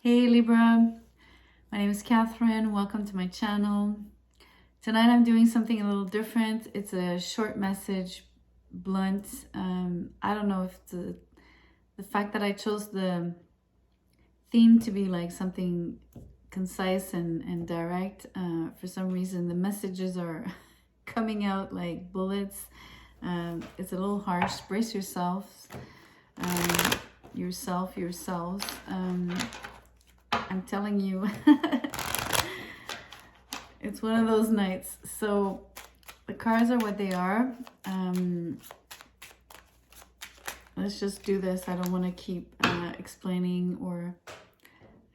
Hey Libra, my name is Catherine. Welcome to my channel. Tonight I'm doing something a little different. It's a short message, blunt. I don't know if the fact that I chose the theme to be like something concise and direct. For some reason, the messages are coming out like bullets. It's a little harsh. Brace yourselves. Yourselves. I'm telling you, it's one of those nights. So the cards are what they are. Let's just do this. I don't want to keep explaining or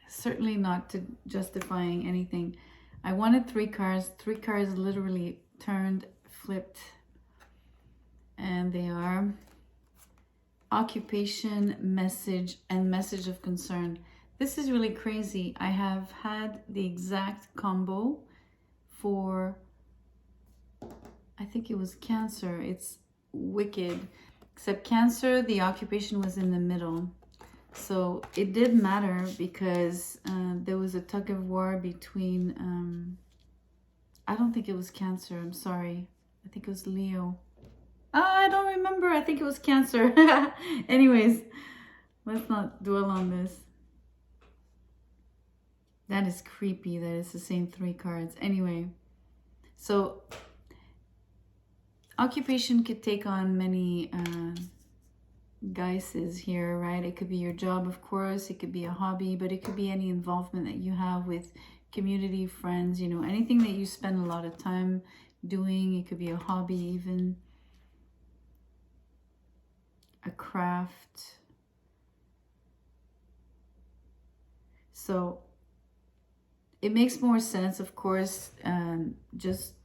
certainly not to justifying anything. I wanted three cards literally turned, flipped, and they are occupation, message, and message of concern. This is really crazy. I have had the exact combo for, I think it was Cancer. It's wicked. Except Cancer, the occupation was in the middle. So it did matter because there was a tug of war between, I don't think it was Cancer. I'm sorry. I think it was Leo. I don't remember. I think it was Cancer. Anyways, let's not dwell on this. That is creepy that it's the same three cards. Anyway, so occupation could take on many guises here, right? It could be your job, of course. It could be a hobby, but it could be any involvement that you have with community, friends, you know, anything that you spend a lot of time doing. It could be a hobby even. A craft. So it makes more sense, of course, just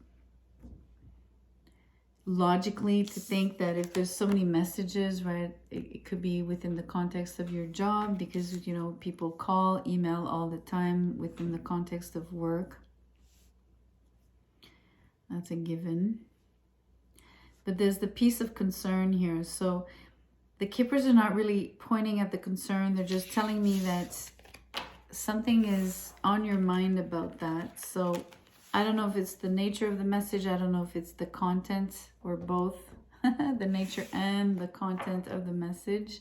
logically to think that if there's so many messages, right, it could be within the context of your job because, you know, people call, email all the time within the context of work. That's a given. But there's the piece of concern here. So the Kippers are not really pointing at the concern. They're just telling me that something is on your mind about that. So I don't know if it's the nature of the message. I don't know if it's the content or both. The nature and the content of the message.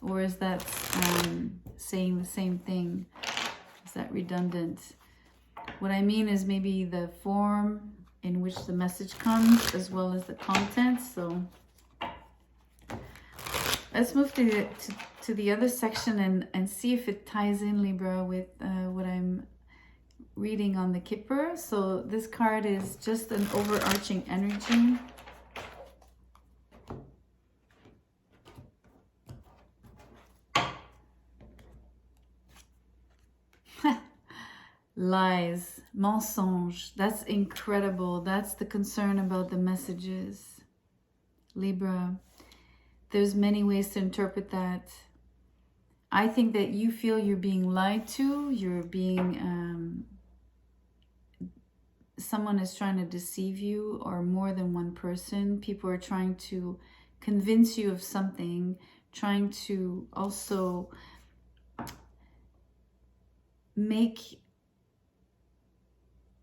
Or is that saying the same thing? Is that redundant? What I mean is maybe the form in which the message comes as well as the content. So let's move to the other section and see if it ties in, Libra, with what I'm reading on the Kipper. So this card is just an overarching energy. Lies, mensonge. That's incredible. That's the concern about the messages, Libra. There's many ways to interpret that. I think that you feel you're being lied to. You're being, someone is trying to deceive you, or more than one person. People are trying to convince you of something, trying to also make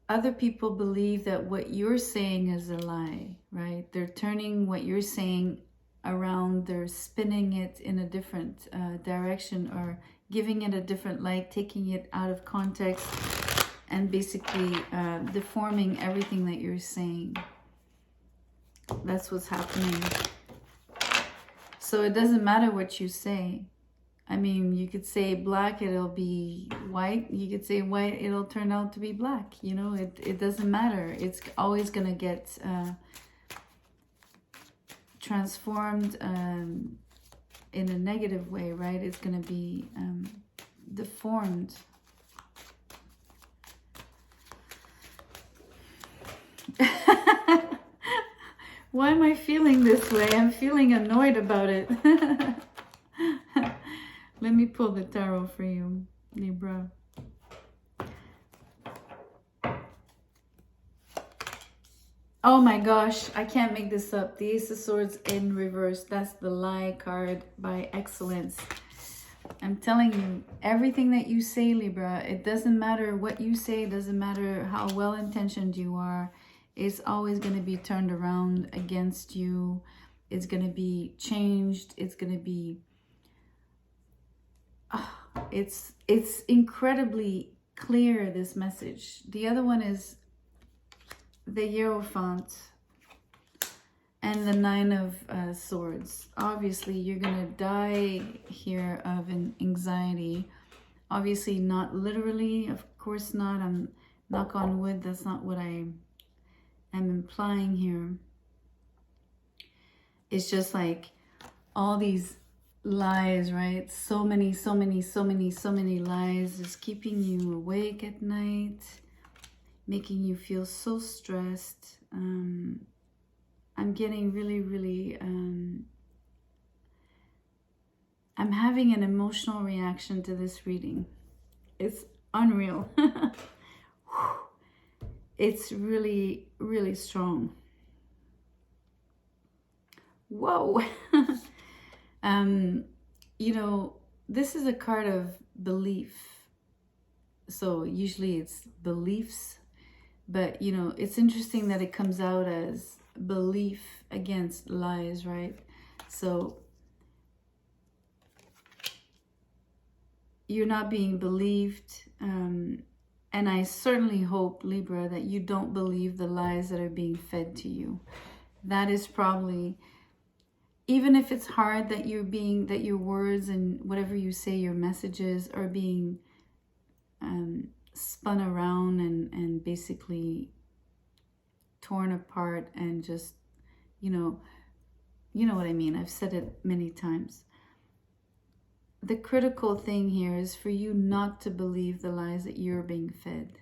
other people believe that what you're saying is a lie, right? They're turning what you're saying around, they're spinning it in a different direction or giving it a different light, taking it out of context and basically deforming everything that you're saying. That's what's happening. So it doesn't matter what you say. I mean, you could say black, it'll be white. You could say white, it'll turn out to be black. You know, it doesn't matter. It's always going to get transformed in a negative way, right? It's going to be deformed. Why am I feeling this way? I'm feeling annoyed about it. Let me pull the tarot for you, Libra. Oh my gosh, I can't make this up. The Ace of Swords in reverse. That's the lie card by excellence. I'm telling you, everything that you say, Libra, it doesn't matter what you say, it doesn't matter how well-intentioned you are, it's always going to be turned around against you. It's going to be changed. It's going to be, it's incredibly clear, this message. The other one is the Hierophant and the Nine of Swords. Obviously, you're going to die here of an anxiety. Obviously, not literally, of course not. I'm knock on wood, that's not what I am implying here. It's just like all these lies, right? So many lies is keeping you awake at night, making you feel so stressed. I'm getting really, I'm having an emotional reaction to this reading. It's unreal. It's really strong. Whoa. You know, this is a card of belief. So usually it's beliefs, but you know, it's interesting that it comes out as belief against lies, right? So you're not being believed, and I certainly hope, Libra, that you don't believe the lies that are being fed to you. That is probably, even if it's hard that that your words and whatever you say, your messages are being spun around and basically torn apart and just, you know what I mean. I've said it many times. The critical thing here is for you not to believe the lies that you're being fed.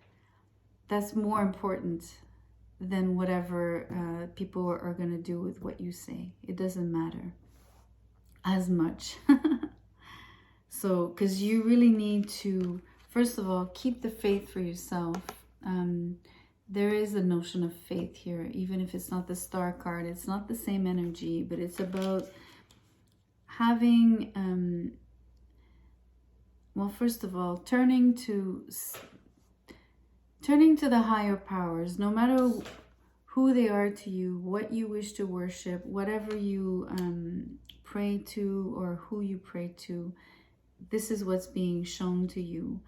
That's more important than whatever people are going to do with what you say. It doesn't matter as much. So, because you really need to, first of all, keep the faith for yourself. There is a notion of faith here, even if it's not the Star card. It's not the same energy, but it's about having, well, first of all, turning to the higher powers, no matter who they are to you, what you wish to worship, whatever you pray to or who you pray to. This is what's being shown to you.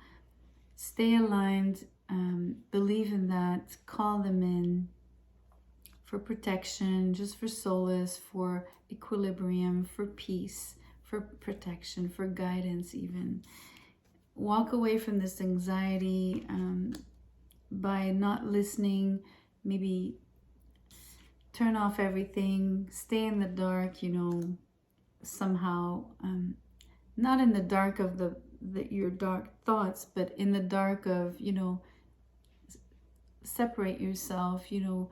Stay aligned, believe in that, call them in for protection, just for solace, for equilibrium, for peace, for protection, for guidance even. Walk away from this anxiety by not listening. Maybe turn off everything, stay in the dark, you know, somehow. Not in the dark of your dark thoughts, but in the dark of, you know, separate yourself. You know,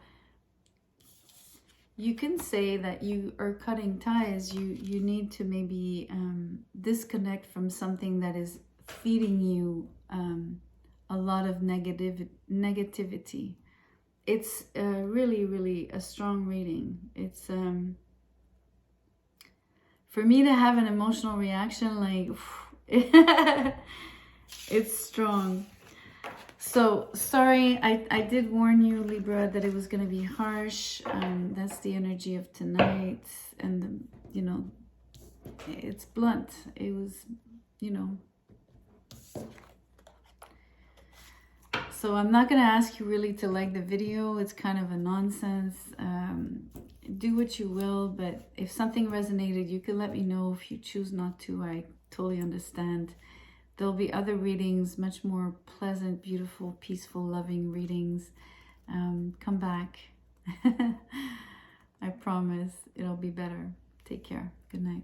you can say that you are cutting ties. You need to maybe disconnect from something that is feeding you a lot of negativity. It's really a strong reading. It's for me to have an emotional reaction, like it's strong. So sorry, I did warn you, Libra, that it was going to be harsh. That's the energy of tonight, and you know, it's blunt. It was, you know. So I'm not going to ask you really to like the video. It's kind of a nonsense. Do what you will, but if something resonated, you can let me know. If you choose not to, I totally understand. There'll be other readings, much more pleasant, beautiful, peaceful, loving readings. Come back. I promise it'll be better. Take care. Good night.